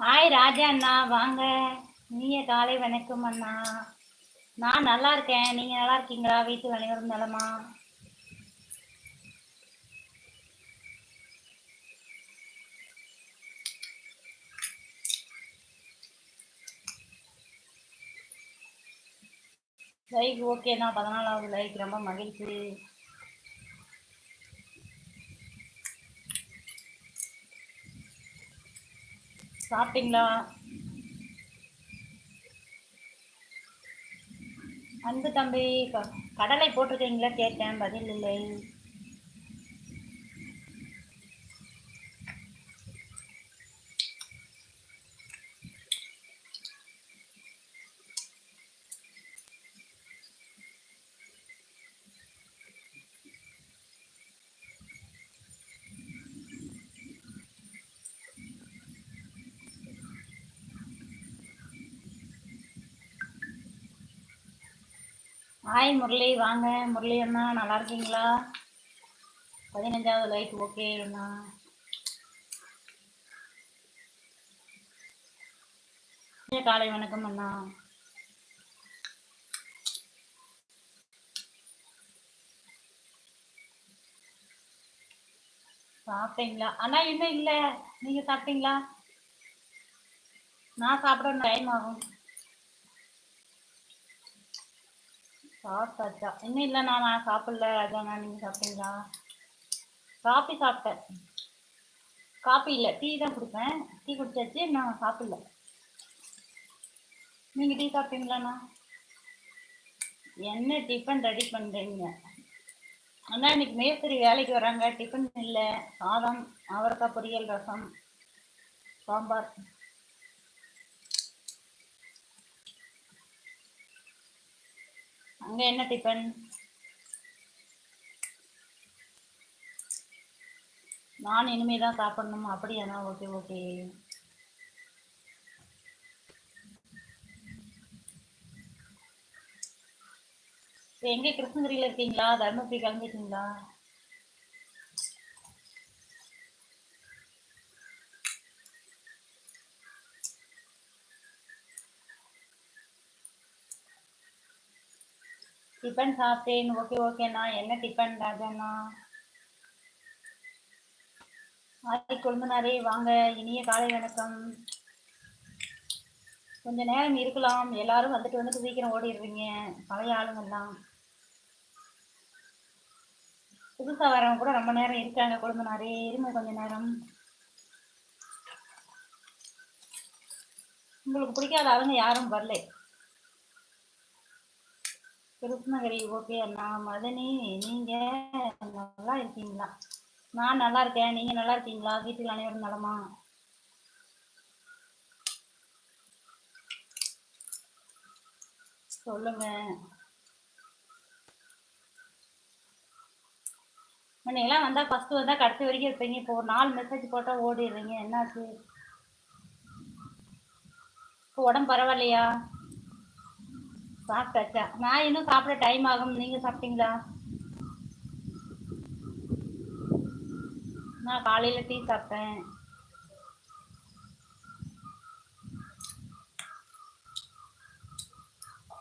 Hi ராஜா அண்ணா, வாங்க. நீங்க காலை வணக்கம் அண்ணா. நான் நல்லா இருக்கேன். நீங்க நல்லா இருக்கீங்களா? வீட்டு அனைவரும் நலமா? லைக் ஓகேண்ணா. 14வது லைக், ரொம்ப மகிழ்ச்சி. சாப்பிட்டீங்களா? அன்பு தம்பி, கடலை போட்டிருக்கீங்களா கேட்டேன், பதில் இல்லை. ஹாய் முரளி, வாங்க. முரளி அண்ணா, நல்லா இருக்கீங்களா? 15வது லைக் ஓகே அண்ணா. காலை வணக்கம் அண்ணா. சாப்பிட்டீங்களா அண்ணா? இன்னும் இல்லை. நீங்க சாப்பிட்டீங்களா? நான் சாப்பிட டைம் ஆகும். சாப்பிட்டாச்சா? இன்னும் இல்லைண்ணா, நான் சாப்பிடல. அதாண்ணா, நீங்கள் சாப்பிட்டீங்களா? காஃபி சாப்பிட்டேன். காஃபி இல்லை, டீ தான் குடிப்பேன். டீ குடிச்சாச்சு, நான் சாப்பிடல. நீங்கள் டீ சாப்பிட்டீங்களாண்ணா? என்ன டிஃபன் ரெடி பண்ணுறீங்க அண்ணா? இன்னைக்கு மேஸ்திரி வேலைக்கு வராங்க. டிஃபன் இல்லை, சாதம், அவரைக்காய் பொரியல், ரசம், சாம்பார். அங்கே என்ன டிஃபன்? நான் இனிமே தான் சாப்பிடணும். அப்படியாண்ணா? Okay okay. எங்கே கிருஷ்ணகிரியில் இருக்கீங்களா? தர்மபுரி கிளம்பிட்டீங்களா? டிஃபன் சாப்பிட்டேன். ஓகே ஓகேண்ணா. என்ன டிஃபன் ராஜாண்ணா? ஆய் கொழுந்தனாரே, வாங்க. இனிய காலை வணக்கம். கொஞ்ச நேரம் இருக்கலாம். எல்லாரும் வந்துட்டு சீக்கிரம் ஓடிடுறீங்க, பழைய ஆளுங்கெல்லாம். புதுசா வரவங்க கூட ரொம்ப நேரம் இருக்காங்க. கொழுந்தனாரே, இருமை கொஞ்ச நேரம். உங்களுக்கு பிடிக்காத ஆளுங்க யாரும் வரல. கிருஷ்ணகிரி ஓகே அண்ணா. மதனி, நீங்க நல்லா இருக்கீங்களா? நான் நல்லா இருக்கேன். நீங்க நல்லா இருக்கீங்களா? வீட்டில் அனைவரும் நலமா? சொல்லுங்க. முன்னெல்லாம் வந்தா ஃபர்ஸ்ட் வந்தா கடைசி வரைக்கும் இருப்பீங்க. இப்போ ஒரு 4 மெசேஜ் போட்டா ஓடிடுறீங்க. என்னாச்சு? இப்போ உடம்பு பரவாயில்லையா? சாப்பிட்டாச்சா? நான் இன்னும் சாப்பிட டைம் ஆகும். நீங்க சாப்பிட்டீங்களா? நான் காலையில டீ சாப்பிட்டேன்.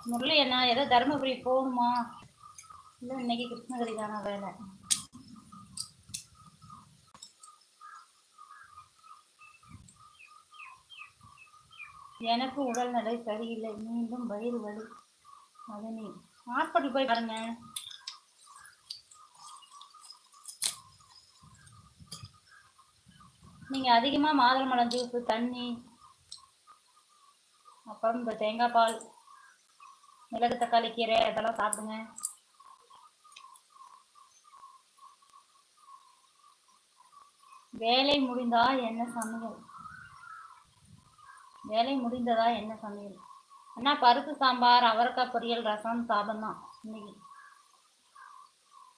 முரளி அண்ணா, ஏதோ தருமபுரி போகணுமா? இல்லை, இன்னைக்கு கிருஷ்ணகிரி தானே வேலை. எனக்கு உடல்நிலை சரியில்லை, மீண்டும் வயிறு வலி. மதனி, ஹாஸ்பிட்டல் போய் பாருங்க. நீங்க அதிகமா மாதுளம்பழம் ஜூஸ், தண்ணி, அப்புறம் இந்த தேங்காய் பால், மிளகு தக்காளி கீரை அதெல்லாம் சாப்பிடுங்க. வேலை முடிந்தா என்ன சமையல்? வேலை முடிந்ததா என்ன சமையல்? அண்ணா, பருப்பு சாம்பார், அவரைக்காய் பொரியல், ரசம், சாதம் தான் இன்னைக்கு.